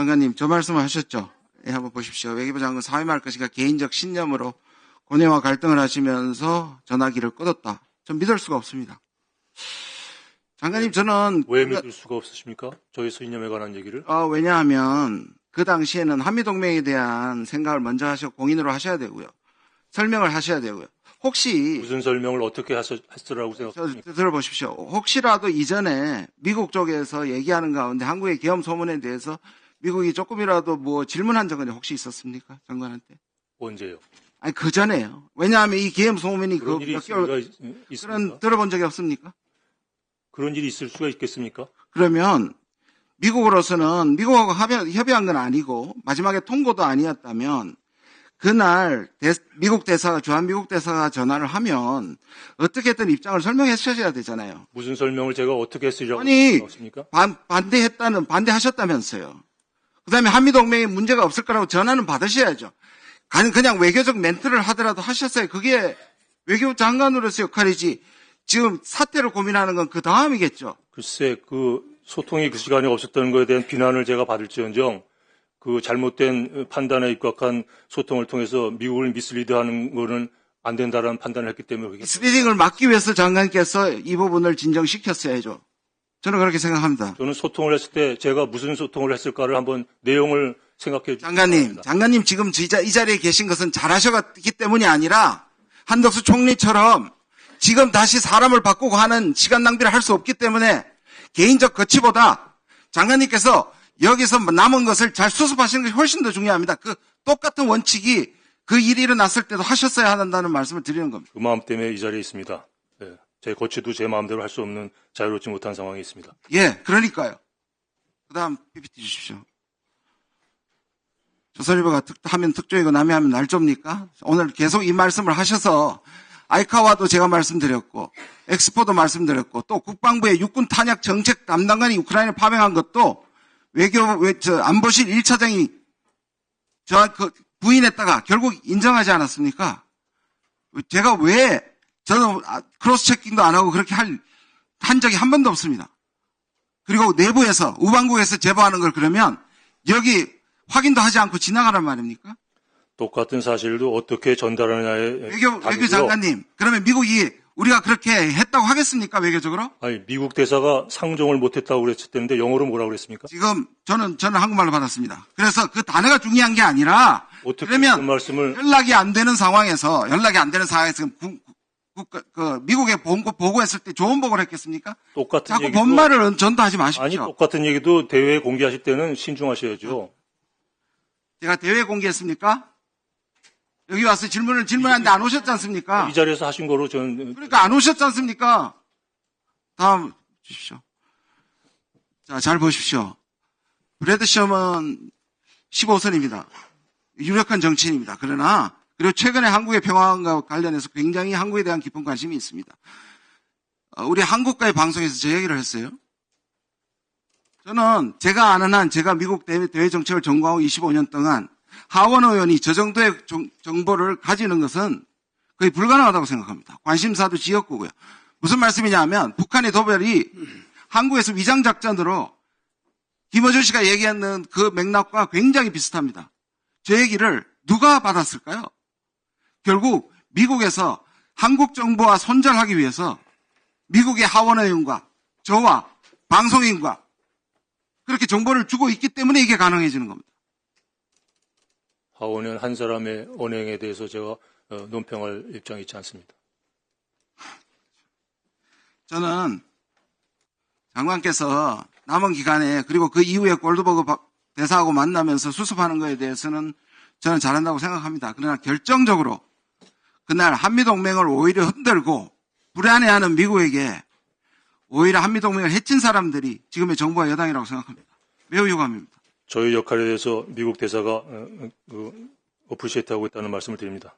장관님, 저 말씀을 하셨죠? 예, 한번 보십시오. 외교부 장관 사임할 것이가 개인적 신념으로 고뇌와 갈등을 하시면서 전화기를 끊었다. 전 믿을 수가 없습니다. 장관님, 저는 왜 믿을 수가 없으십니까? 저희 신념에 관한 얘기를. 왜냐하면 그 당시에는 한미동맹에 대한 생각을 먼저 공인으로 하셔야 되고요. 설명을 하셔야 되고요. 혹시 무슨 설명을 어떻게 했으라고 생각합니까? 들어보십시오. 혹시라도 이전에 미국 쪽에서 얘기하는 가운데 한국의 계엄 소문에 대해서 미국이 조금이라도 뭐 질문한 적은 혹시 있었습니까? 장관한테? 언제요? 아니, 그 전에요. 왜냐하면 이 계엄 소문이 그런 일이 몇 개월, 있습니까? 그런, 들어본 적이 없습니까? 그런 일이 있을 수가 있겠습니까? 그러면 미국으로서는 미국하고 협의한 건 아니고 마지막에 통고도 아니었다면 그날 미국 대사가, 주한미국 대사가 전화를 하면 어떻게든 입장을 설명해 주셔야 되잖아요. 무슨 설명을 제가 어떻게 했으려고 아니, 생각하십니까? 반대하셨다면서요. 그 다음에 한미동맹에 문제가 없을 거라고 전화는 받으셔야죠. 그냥 외교적 멘트를 하더라도 하셨어요. 그게 외교부 장관으로서 역할이지. 지금 사태를 고민하는 건 그 다음이겠죠. 글쎄, 그 소통이 그 시간에 없었다는 것에 대한 비난을 제가 받을지언정 그 잘못된 판단에 입각한 소통을 통해서 미국을 미스리드하는 거는 안 된다라는 판단을 했기 때문에 미스리딩을 막기 위해서 장관께서 이 부분을 진정시켰어야죠. 저는 그렇게 생각합니다. 저는 소통을 했을 때 제가 무슨 소통을 했을까를 한번 내용을 생각해 주시기 바랍니다. 장관님 지금 이 자리에 계신 것은 잘하셨기 때문이 아니라 한덕수 총리처럼 지금 다시 사람을 바꾸고 하는 시간 낭비를 할 수 없기 때문에 개인적 거치보다 장관님께서 여기서 남은 것을 잘 수습하시는 것이 훨씬 더 중요합니다. 그 똑같은 원칙이 그 일이 일어났을 때도 하셨어야 한다는 말씀을 드리는 겁니다. 그 마음 때문에 이 자리에 있습니다. 네. 제 거치도 제 마음대로 할 수 없는 자유롭지 못한 상황에 있습니다. 예, 그러니까요. 그 다음 PPT 주십시오. 조선일보가 하면 특조이고 남이 하면 날조입니까? 오늘 계속 이 말씀을 하셔서 아이카와도 제가 말씀드렸고 엑스포도 말씀드렸고 또 국방부의 육군 탄약 정책 담당관이 우크라이나 파병한 것도 안보실 1차장이 부인했다가 결국 인정하지 않았습니까? 제가 저는 크로스 체킹도 안 하고 그렇게 한 적이 한 번도 없습니다. 그리고 내부에서 우방국에서 제보하는 걸 그러면 여기 확인도 하지 않고 지나가란 말입니까? 똑같은 사실도 어떻게 전달하느냐에 외교 장관님, 그러면 미국이 우리가 그렇게 했다고 하겠습니까? 외교적으로? 아니, 미국 대사가 상종을 못했다고 그랬었는데 영어로 뭐라고 그랬습니까? 지금 저는 한국말로 받았습니다. 그래서 그 단어가 중요한 게 아니라 그러면 말씀을 연락이 안 되는 상황에서 미국에 보고했을 때 좋은 보고를 했겠습니까? 똑같은 자꾸 얘기도 본말을 전도하지 마십시오. 아니, 똑같은 얘기도 대회에 공개하실 때는 신중하셔야죠. 제가 대회 공개했습니까? 여기 와서 질문하는데 안 오셨지 않습니까? 이 자리에서 하신 거로 저는 그러니까 안 오셨지 않습니까? 다음 주십시오. 자, 잘 보십시오. 브래드 셔먼 15선입니다. 유력한 정치인입니다. 그리고 최근에 한국의 평화와 관련해서 굉장히 한국에 대한 깊은 관심이 있습니다. 우리 한국과의 방송에서 제 얘기를 했어요. 저는 제가 아는 한 제가 미국 대외 정책을 전공하고 25년 동안 하원 의원이 저 정도의 정보를 가지는 것은 거의 불가능하다고 생각합니다. 관심사도 지역구고요. 무슨 말씀이냐 하면 북한의 도발이 한국에서 위장작전으로 김어준 씨가 얘기하는 그 맥락과 굉장히 비슷합니다. 저 얘기를 누가 받았을까요? 결국 미국에서 한국 정부와 손절하기 위해서 미국의 하원 의원과 저와 방송인과 그렇게 정보를 주고 있기 때문에 이게 가능해지는 겁니다. 하원의원 한 사람의 언행에 대해서 제가 논평할 입장이 있지 않습니다. 저는 장관께서 남은 기간에 그리고 그 이후에 골드버그 대사하고 만나면서 수습하는 것에 대해서는 저는 잘한다고 생각합니다. 그러나 결정적으로 그날 한미동맹을 오히려 흔들고 불안해하는 미국에게 오히려 한미동맹을 해친 사람들이 지금의 정부와 여당이라고 생각합니다. 매우 유감입니다. 저희 역할에 대해서 미국 대사가 어프리시에이트하고 있다는 말씀을 드립니다.